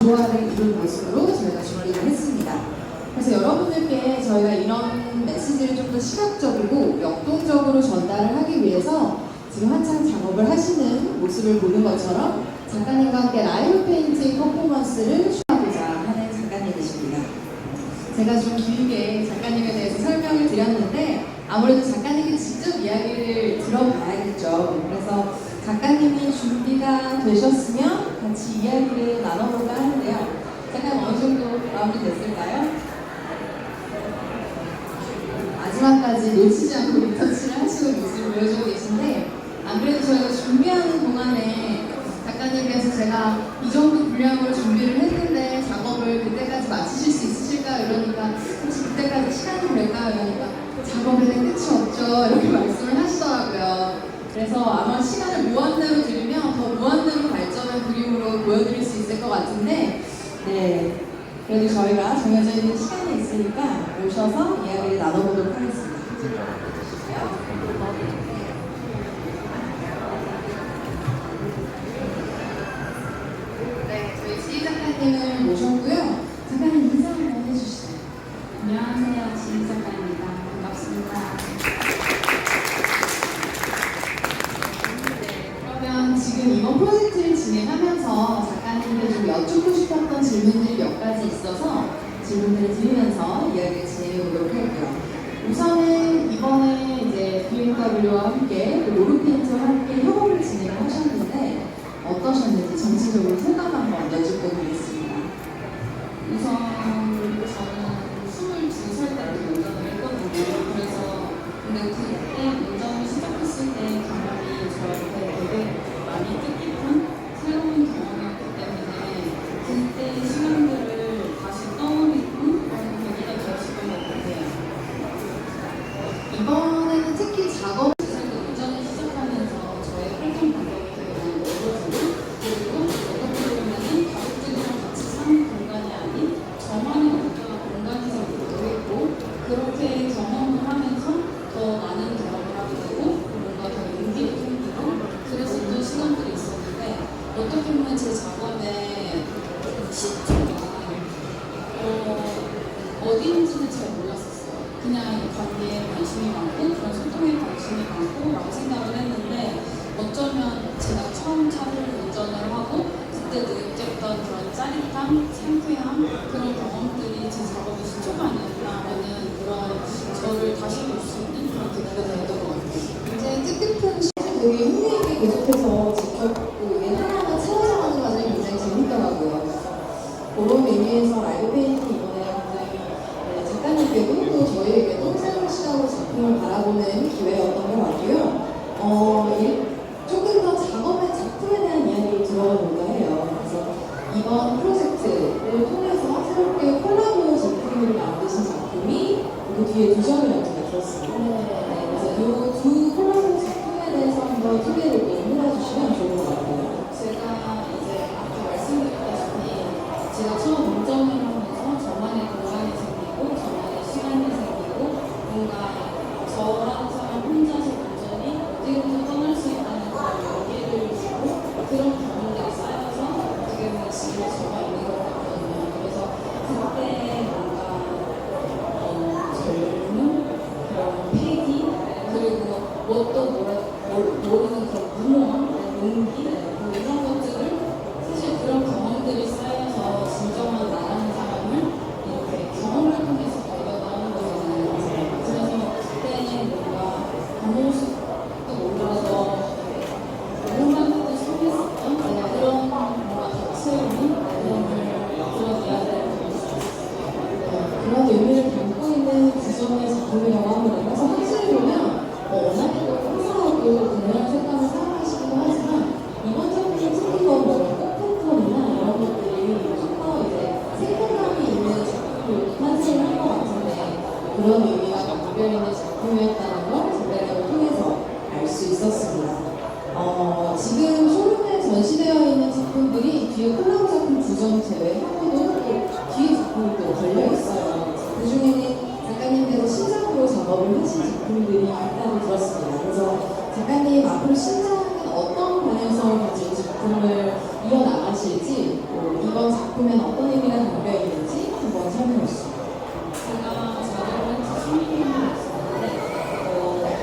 좋아하는 이런 모습으로 저희가 준비를 했습니다. 그래서 여러분들께 저희가 이런 메시지를 좀 더 시각적이고 역동적으로 전달을 하기 위해서 지금 한창 작업을 하시는 모습을 보는 것처럼 작가님과 함께 라이브 페인팅 퍼포먼스를 추가하고자 하는 작가님이십니다. 제가 좀 길게 작가님에 대해서 설명을 드렸는데 아무래도 작가님이 직접 이야기를 들어봐야겠죠. 그래서 작가님이 준비가 되셨으면 같이 이야기를 나눠볼까 하는데요. 작가님 어느 정도 마무리 됐을까요? 마지막까지 놓치지 않고 리터치를 하시고 모습을 보여주고 계신데 안 그래도 저희가 준비하는 동안에 작가님께서 제가 이 정도 분량으로 준비를 했는데 작업을 그때까지 마치실 수 있으실까? 이러니까 혹시 그때까지 시간이 될까? 이러니까 작업에는 끝이 없죠. 이렇게 말씀을 하시더라고요. 그래서 아마 시간을 무한대로 들이면 더 무한대로 발전한 그림으로 보여드릴 수 있을 것 같은데 네, 그래도 저희가 정해져 있는 시간이 있으니까 오셔서 이야기를 나눠보도록 하겠습니다. 네, 저희 지희 작가님을 모셨고요. 작가님 인사 한번 해주시죠. 안녕하세요, 지희 작가입니다. 반갑습니다. 그러면 지금 이번 프로젝트를 진행하면서 작가님께 좀 여쭙고 싶었던 질문들이 몇 가지 있어서 질문들을 드리면서 이야기를 진행해 보도록 할게요. 우선은 이번에 이제 BMW와 함께 로르페인트와 함께 협업을 진행을 하셨는데 어떠셨는지 전체적으로 소감 한번 여쭙고 가겠습니다. 우선 저는 22살 때부터 운전을 했거든요. 그래서 근데 그때 운전을 시작했을 때 경험이 저한테 되게 많이 뜻깊은 새로운 경험이었기 때문에 그때 시간들을 다시 떠올리는 그런 계기가 되었을 것 같아요. 이번에는 특히 작업 운전을 시작하면서 저의 활동 반경이 되게 많이 넓어지고 그리고 어떻게 보면은 가족들이랑 같이 사는 공간이 아닌 저만의 어떤 공간에서 있기도 했고 그렇게 경험을 하면서 더 많은 경험을 하게 되고 뭔가 더 용기도 생기고 그랬었던 시간들이 있었는데 어떻게 보면 제 작업의 시초가 어디인지는 잘 몰랐었어요. 그냥 관계에 관심이 많고 그런 소통에 관심이 많고 라고 생각을 했는데 어쩌면 제가 처음 차를 운전을 하고 그때 느꼈던 그런 짜릿함, 상쾌함 그런 경험들이 제 작업의 시초가 아니었나라는 그런 저를 다시 볼 수 있는 그런 계기가 되었던 것 같아요. 이제 뜻깊은 시간 되게 흥미있게 계속해서 지켜보고 이게 하나하나 채워져가는 과정이 굉장히 재밌더라고요. 그런 의미에서 라이브 페인팅 이번에 굉장히 작가님께도 또 저희에게도 새로운 시각으로 작품을 바라보는 기회였던 것 같고요. 조금 더 작품에 대한 이야기를 들어가 볼까 해요. 그래서 이번 프로젝트를 통해서 새롭게 콜라보 제품을 만드신 작품이 그 뒤에 두 점이라고 제가 들었습니다. 그래서 이 두 콜라보 작품에 대해서 한번 소개를 좀 해주시면 좋을 것 같아요. 제가 이제 아까 말씀드렸다시피 제가 처음 운전을 하면서 저만의 공간이 생기고 저만의 시간이 생기고 뭔가 저라는 사람 혼자서 완전히 어디로든 떠날 수 있다는 그런 용기를 주고 그런 경험들이 쌓여서 어떻게 보면 지금 저가 있는 것 같거든요. 그래서 그때 뭔가 젊은 그런 패기 그리고 뭣도 모르는 그런 무모함, 용기 이런 것들을 사실 그런 경험들이 쌓여서 진정한 나라는 사람을 이렇게 경험을 통해서 얻어나오는 거잖아요. 그래서 그때는 뭔가 아무것도 몰라서 오만하게 속했었던 그런 뭔가 다채로운 그런 이야기를 들을 수 있었어요. 그런 의미를 담고 있는 구성의 작품이라고 합니다. 그래서 사실 보면 워낙에 화사하고 강렬한 색감을 사용하시기도 하지만 이번 작품의 특히 꽃패턴이나 이런 것들이 좀 더 이제 생동감이 있는 작품을 탄생을 한 것 같은데 그런 의미가 담겨 있는 작품이었다는 걸 제작을 통해서 알 수 있었습니다. 지금 쇼룸에 전시되어 있는 작품들이 뒤에 콜라보 작품 9점 제외하고도 또 뒤에 작품이 또 걸려 있어요. 그 중에는 작가님께서 신작으로 작업을 하신 작품들이 있다고 들었습니다. 그래서 작가님 앞으로 신작은 어떤 방향성을 가지고 작품을 이어나가실지 이번 작품 작품에는 어떤 의미가 담겨 있는지 한번 설명해 주세요. 제가 작업을 한지 3년이 있었는데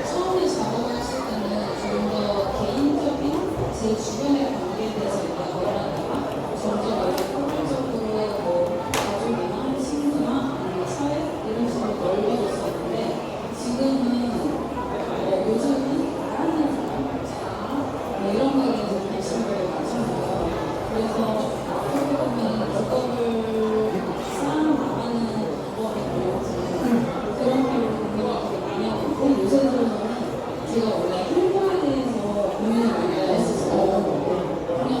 처음에 작업했을 때는 좀 더 개인적인 제 주변의 관계에 대해서 작업을 하다가 점점 포괄적으로 뭐 가족이나 친구나 아니면 사회 이런 식으로 넓어졌었는데 지금은 요즘은 나라는 사람, 뭐 이런 거에 대해서 관심을 가지고요. 그래서 어떻게 보면 그거를 쌓아나가는 방법이고 그런 걸로 고민을 되게 많이 하고 있고 요새 들어서는 제가 원래 행복에 대해서 고민을 많이 했었어요. 그냥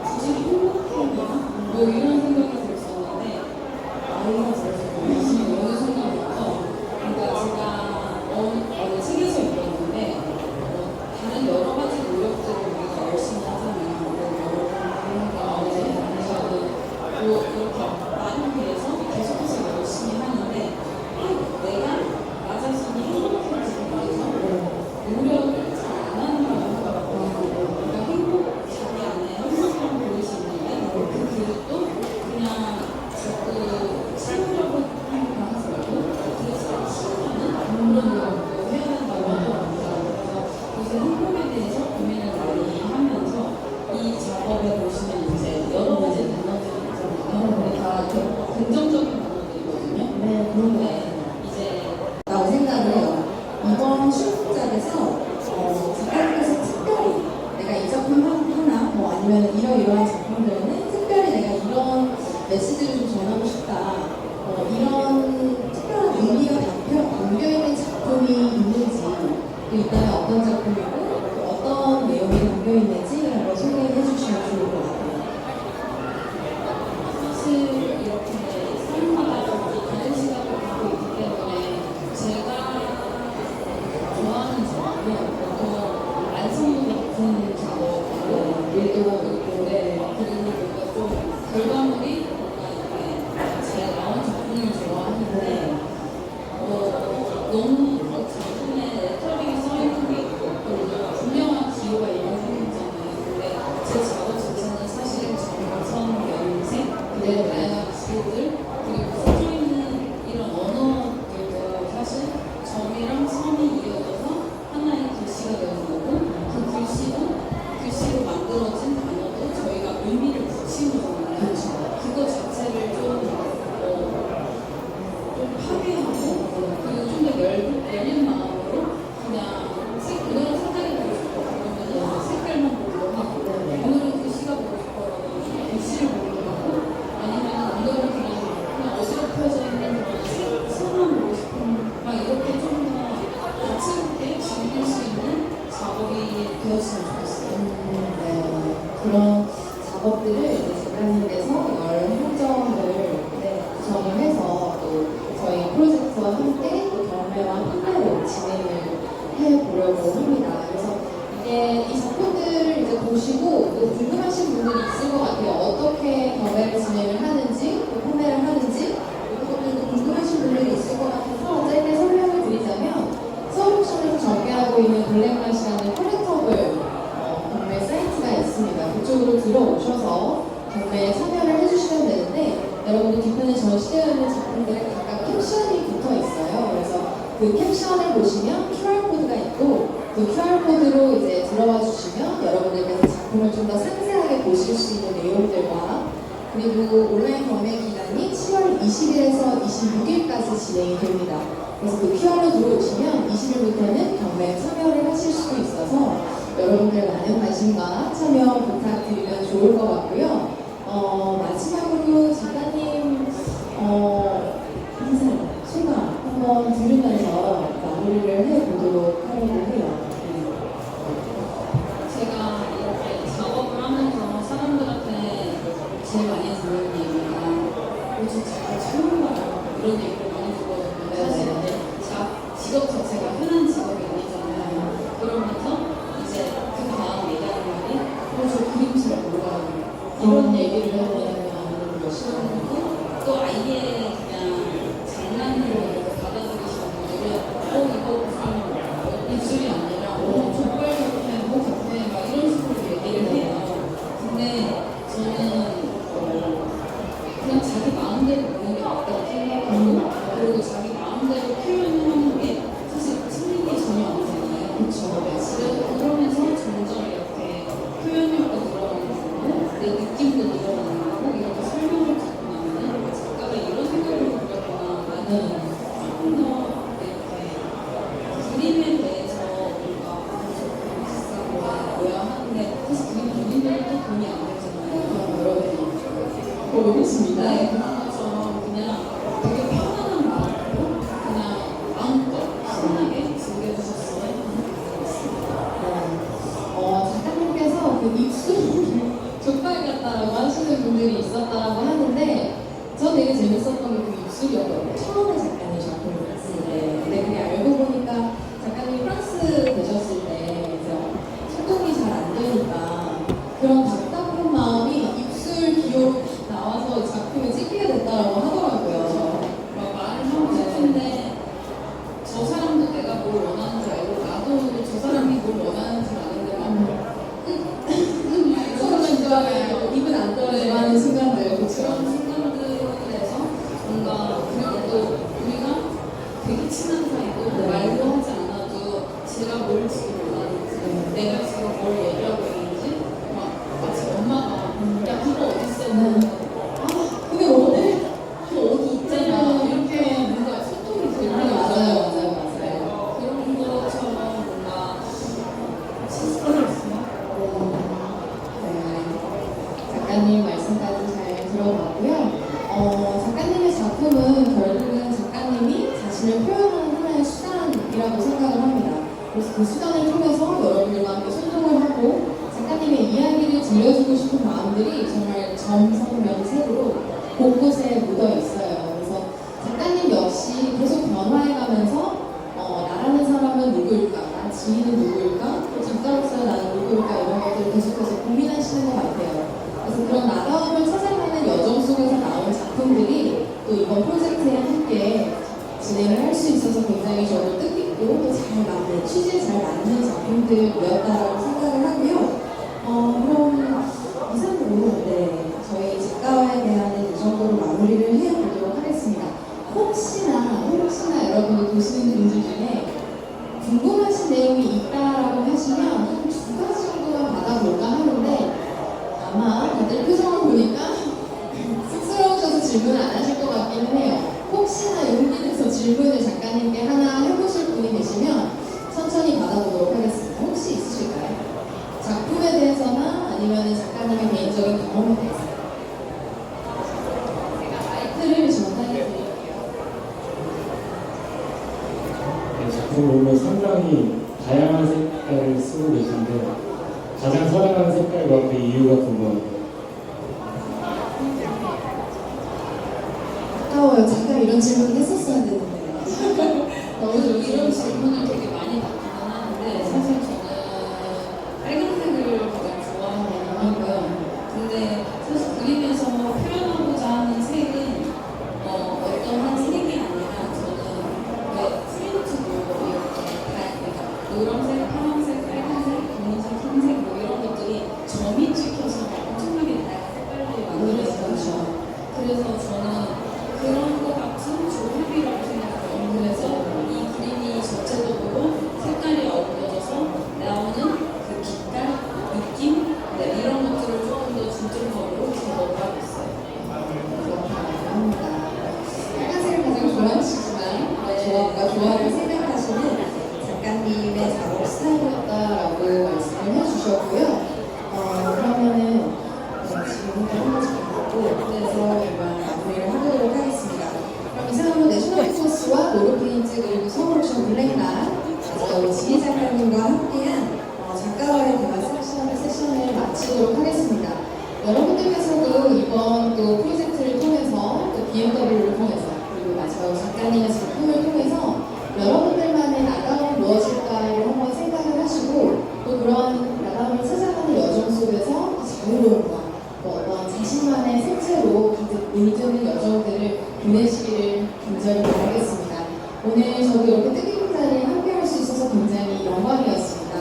굳이 행복해야? 뭐 이런 생각이 들었었는데 아이가 있어서 무슨 어느 순간부터 그러니까 제가 어느 책에서 읽었는데 다른 여러 가지 노력들을 우리가 열심히 하잖아요. 뭐 이렇게 나를 위해서 계속해서 열심히 하는데 내가 나 자신이 행복해지기 위해서 노력을 잘 안 하는 거라고 하더라고요. 그러니까 행복 자기 안에 행복이라고 보일 수 있는데 그 그릇도 그냥 자꾸 채우려고 하는 거 하지 말고 그릇을 채우는 그런 노력도 해야 된다고 하더라고요. 그래서 행복에 대해서 고민을 많이 하면서 이 작업에 보시면 이제 여러 가지 단어들이 있잖아요. 다 긍정적인 단어들이거든요. 네, 그런 거 근데 이제 라고 생각을 해요. 이번 출판작에서 작가님께서 특별히 내가 이 작품 하나 뭐 아니면 이러이러한 작품들에는 특별히 내가 이런 메시지를 좀 전하고 싶다. 이런 특별한 의미가 담겨있는 작품이 있는지 또 있다면 어떤 작품이고 또 어떤 내용이 담겨있는지 한번 소개해 주시면 좋을 것 같아요. 사실 이렇게 사람마다 다른 시각을 갖고 있기 때문에 제가 좋아하는 작업은 보통 완성도 높은 작업이고 일도 있고 그리고 뭔가 좀 결과물이 뭔가 이렇게 제가 나온 작품을 좋아하는데 너무 그 작품에 레터링이 써있는 게 있고 그리고 분명한 기호가 있는 작품 있잖아요. 근데 제 작업 자체는 사실 정선, 연색, 그리고 다양한 기호들 그리고 써져있는 이런 언어들도 사실 점이랑 선이 이어져서 하나의 글씨가 되는 거고 그 글씨로 만들어진 단어도 저희가 의미를 붙인 거잖아요. 그거 자체를 좀 파괴하고 그리고 좀 더 열린 마음으로 그냥 오늘은 색깔이 보고 싶어 그러면 색깔만 보기도 하고 오늘은 글씨가 보고 싶어 글씨를 보기도 하고 아니면 오늘은 그냥 어지럽혀져 있는 그런 색만 보고 싶은 막 이렇게 좀 더 다채롭게 즐길 수 있는 작업이 되었으면 좋겠어요. 네, 그런 작업들을 이제 작가님께서 여러 행정을 구성을 해서 또 저희 프로젝트와 함께 또 경매와 판매로 진행을 해보려고 합니다. 그래서 이게 이 작품들을 이제 보시고 또 궁금하신 분들이 있을 것 같아요. 어떻게 경매를 진행을 하는지, 또 판매를 하는지, 이것들도 궁금하신 분들이 있을 것 같아서 짧게 설명을 드리자면 서울옥션에서 전개하고 있는 블랙맛이라는 컬렉터블 경매 사이트가 있습니다. 그쪽으로 들어오셔서 경매에 참여를 해주시면 되는데 여러분들 뒤편에 전시되어 있는 작품들에 각각 캡션이 붙어 있어요. 그래서 그 캡션을 보시면 QR코드가 있고 그 QR코드로 이제 들어와 주시면 여러분들께서 작품을 좀 더 상세하게 보실 수 있는 내용들과 그리고 온라인 경매 기간이 7월 20일에서 26일까지 진행이 됩니다. 그래서 그 QR로 들어오시면 20일부터는 경매에 참여를 하실 수도 있어서 여러분들 많은 관심과 참여 부탁드리면 좋을 것 같고요. 마지막으로 작가님 인사, 소감 한번 들으면서 마무리를 해보도록 하려고 해요. 제가 이렇게 작업을 하면서 사람들한테 제일 많이 듣는 얘기가 요즘 제가 처음 봐요. 이런 얘기를 많이 듣거든요. 사실 직업 자체가 흔한 직업이 아니잖아요. 그러면서 이제 그 다음 얘기하는 말이 저 그림 잘 몰라요. 이런 얘기를 해보는 것이고 또 아예 그냥 장난으로 받아들이시는 분들은 이거 무슨 미술이 아니라 족발 작품에 뭐 작품에 막 이런 식으로 얘기를 해요. 근데 저는 그냥 자기 마음대로 보는 게 맞다고 생각하고 그리고 자기 마음대로 표현하는 게 사실 틀린 게 전혀 아니잖아요. 그렇죠. 그러면서 점점 이렇게 표현력도 늘어나는 거고 내 느낌도 늘어나는 거고 이렇게 설명을 듣고 나면은 작가가 이런 생각을 가졌구나 나는 조금 더 이렇게 그림에 대해서 뭔가 비싼 거야 뭐야 하는데 사실 그림 본인들도 돈이 안 되잖아요. 여러분이 모르겠습니다. 네, 그런 것처럼 그냥 되게 편안한 마음으로 그냥 마음껏 신나게 즐겨주셨으면 작가님께서 그 입술을 족발 같다라고 하시는 분들이 있었다라고 하는데 저 되게 재밌었던 게 그 입술이었거든요. 처음에 작가님 작품을 봤을 때. 근데 그게 알고 보니까 작가님 프랑스 되셨을 때 이제 소통이 잘 안 되니까 그런 답답한 마음이 입술 기호로 나와서 작품에 찍히게 됐다라고 하더라고요. 막 말을 하고 싶은데 저 사람도 내가 뭘 원하는지 알고 나도 저 사람이 뭘 원하는지 아는데 막 서로만 좋아해요. 입은 안 떨어지는 순간들. 그런 그렇죠. 순간들에서 뭔가 그리고 또 우리가 되게 친한 사이고 네. 말도 하지 않아도 제가 뭘 지금 원하는지 내가 지금 뭘 얘기하고 있는지 막 마치 엄마가 야 그거 어딨어 근데 오늘 그 어디 있잖아 이렇게 뭔가 소통이 되는 맞아요. 그런 것처럼 뭔가 시스템이 있으면 작가님 말씀까지 잘 들어봤고요. 작가님의 작품은 결국은 작가님이 자신을 표현하는 하나의 수단이라고 생각을 합니다. 그래서 그 수단을 통해서 여러분들과 함께 소통을 하고 작가님의 이야기를 들려주고 싶은 마음들이 정말 점성면색으로 곳곳에 묻어 있어요. 그래서 작가님 역시 계속 변화해가면서 나라는 사람은 누구일까? 나 지인은 누구일까? 또 작가로서 나는 누구일까? 이런 것들을 계속해서 고민하시는 것 같아요. 그래서 그런 나다움을 찾아가는 여정 속에서 나온 작품들이 또 이번 프로젝트에 함께 진행을 할 수 있어서 굉장히 저도 뜻깊고 또 잘 맞는, 취지에 잘 맞는 작품들이었다고 생각을 하고요. 그럼 이상으로 저희 작가와에 대한 이 정도로 마무리를 해보도록 하겠습니다. 혹시나 여러분이 보시는 분들 중에 궁금하신 내용이 있다라고 하시면 한 두 가지 정도만 받아볼까 하는데 아마 다들 표정을 보니까 쑥스러우셔서 질문 안 하실 것 같기는 해요. 혹시나 용기 내서 질문을 작가님께 하나 해보실 분이 계시면 천천히 받아보도록 하겠습니다. 혹시 있으실까요? 작품에 대해서나 아니면 작가님의 개인적인 경험에 대해서. 제가 마이크를 전달해 드릴게요. 작품을 보면 상당히 다양한 색깔을 쓰고 계신데 가장 사랑하는 색깔과 그 이유가 궁금합니다. 아까워요. 제가 이런 질문 했었어야 되는데. 너무 이런 질문을 되게 많이 받기는 하는데 사실 저는 빨간색을 가장 좋아하는 하고요. 근데 사실 그림에서 표현하고자 하는 색은 어떤 한 색이 아니라 저는 왜 프린트도 이렇게 다 그러니까 노란색, 파란색, 빨간색, 검은색, 흰색 뭐 이런 것들이 점이 찍혀서 엄청나게 다양한 색깔들이 만들어지잖아요. 그래서 저는 그런 것 같은 조합이라고 생각해요. 그래서 이 그림이 전체적으로 색깔이 어우러져서 나오는 그 빛깔, 느낌 이런 것들을 조금 더 중점적으로 기억을 하고 있어요. 그렇다고 합니다. 빨간색을 가장 좋아하시지만 조합과 조화를 생각하시는 작가님의 작업 스타일이었다라고 말씀을 해주셨고요. 그러면은 지금부터 한 번씩 받고 그래서 이만 마무리를 하도록 하겠습니다. 그럼 이상으로 내셔널 포스와 노르페인트 그리고 서울옵션 블랙락 우리 지혜 작가님과 함께한 작가와의 대화 세션을 마치도록 하겠습니다. 여러분들께서도 이번 또 프로젝트를 통해서 또 BMW를 통해서 그리고 마지막으로 작가님의 작품을 통해서 여러분들만의 나다움은 무엇일까를 한번 생각을 하시고 또 그런 나다움을 찾아가는 여정 속에서 자유로움과 또 어떤 자신만의 색채로 가득 물드는 여정들을 보내시기를 간절히 바라겠습니다. 오늘 저도 이렇게 뜻깊은 자리에 함께할 수 있어서 굉장히 영광이었습니다.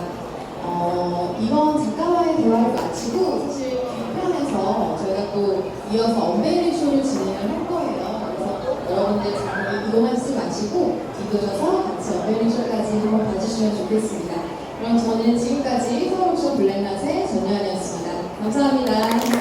이번 작가와의 대화를 마치고 사실 뒤편에서 저희가 또 이어서 언베이링 쇼 쇼를 진행을 할 거예요. 그래서 여러분들 잠깐 이동하지 마시고 이동해서 같이 어베링 쇼까지 한번 봐주시면 좋겠습니다. 그럼 저는 지금까지 서울쇼 블랙낫의 전유한이었습니다. 감사합니다.